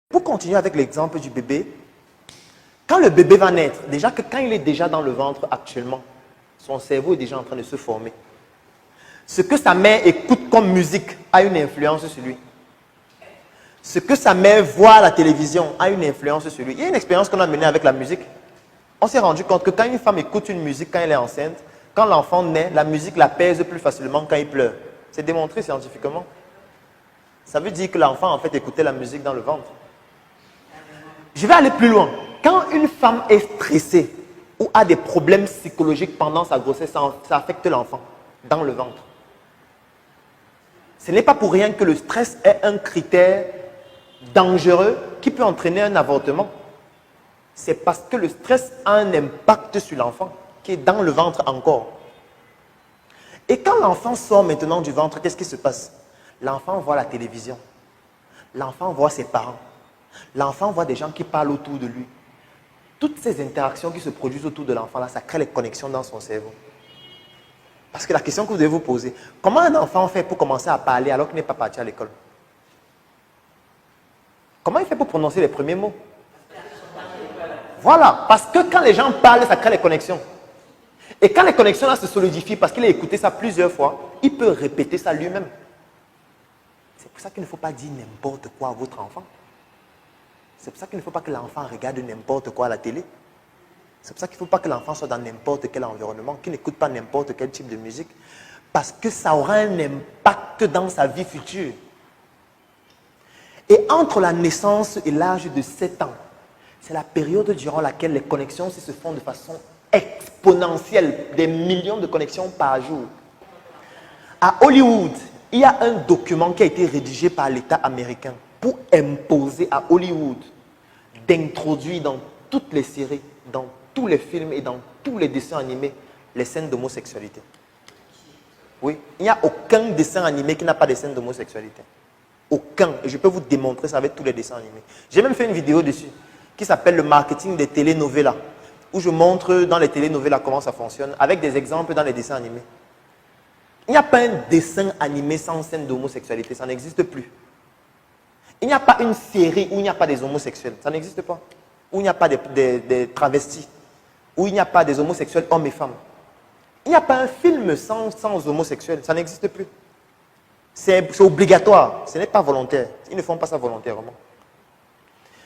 Pour continuer avec l'exemple du bébé, quand le bébé va naître, déjà que quand il est déjà dans le ventre actuellement, son cerveau est déjà en train de se former. Ce que sa mère écoute comme musique a une influence sur lui. Ce que sa mère voit à la télévision a une influence sur lui. Il y a une expérience qu'on a menée avec la musique. On s'est rendu compte que quand une femme écoute une musique quand elle est enceinte, quand l'enfant naît, la musique la pèse plus facilement quand il pleure. C'est démontré scientifiquement. Ça veut dire que l'enfant en fait écoutait la musique dans le ventre. Je vais aller plus loin. Quand une femme est stressée ou a des problèmes psychologiques pendant sa grossesse, ça affecte l'enfant dans le ventre. Ce n'est pas pour rien que le stress est un critère dangereux qui peut entraîner un avortement. C'est parce que le stress a un impact sur l'enfant qui est dans le ventre encore. Et quand l'enfant sort maintenant du ventre, qu'est-ce qui se passe? L'enfant voit la télévision. L'enfant voit ses parents. L'enfant voit des gens qui parlent autour de lui. Toutes ces interactions qui se produisent autour de l'enfant, là, ça crée les connexions dans son cerveau. Parce que la question que vous devez vous poser, comment un enfant fait pour commencer à parler alors qu'il n'est pas parti à l'école? Comment il fait pour prononcer les premiers mots? Voilà, parce que quand les gens parlent, ça crée les connexions. Et quand les connexions là se solidifient, parce qu'il a écouté ça plusieurs fois, il peut répéter ça lui-même. C'est pour ça qu'il ne faut pas dire n'importe quoi à votre enfant. C'est pour ça qu'il ne faut pas que l'enfant regarde n'importe quoi à la télé. C'est pour ça qu'il ne faut pas que l'enfant soit dans n'importe quel environnement, qu'il n'écoute pas n'importe quel type de musique. Parce que ça aura un impact dans sa vie future. Et entre la naissance et l'âge de 7 ans, c'est la période durant laquelle les connexions se font de façon exponentielle, des millions de connexions par jour. À Hollywood, il y a un document qui a été rédigé par l'État américain pour imposer à Hollywood d'introduire dans toutes les séries, dans tous les films et dans tous les dessins animés les scènes d'homosexualité. Oui, il n'y a aucun dessin animé qui n'a pas de scènes d'homosexualité. Aucun. Et je peux vous démontrer ça avec tous les dessins animés. J'ai même fait une vidéo dessus qui s'appelle le marketing des telenovelas, où je montre dans les telenovelas comment ça fonctionne, avec des exemples dans les dessins animés. Il n'y a pas un dessin animé sans scène d'homosexualité, ça n'existe plus. Il n'y a pas une série où il n'y a pas des homosexuels, ça n'existe pas. Où il n'y a pas des travestis, où il n'y a pas des homosexuels hommes et femmes. Il n'y a pas un film sans homosexuels, ça n'existe plus. C'est obligatoire, ce n'est pas volontaire. Ils ne font pas ça volontairement.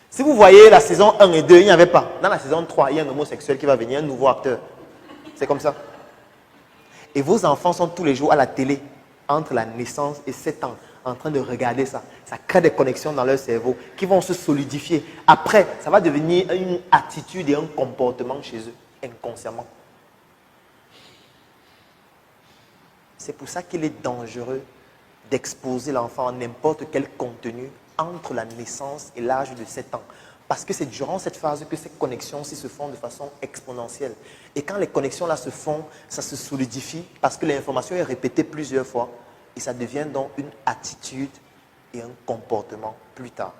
Si vous voyez la saison 1 et 2, il n'y avait pas. Dans la saison 3, il y a un homosexuel qui va venir, un nouveau acteur. C'est comme ça. Et vos enfants sont tous les jours à la télé, entre la naissance et 7 ans, en train de regarder ça. Ça crée des connexions dans leur cerveau qui vont se solidifier. Après, ça va devenir une attitude et un comportement chez eux, inconsciemment. C'est pour ça qu'il est dangereux d'exposer l'enfant à n'importe quel contenu entre la naissance et l'âge de 7 ans. Parce que c'est durant cette phase que ces connexions-ci se font de façon exponentielle. Et quand les connexions-là se font, ça se solidifie parce que l'information est répétée plusieurs fois et ça devient donc une attitude et un comportement plus tard.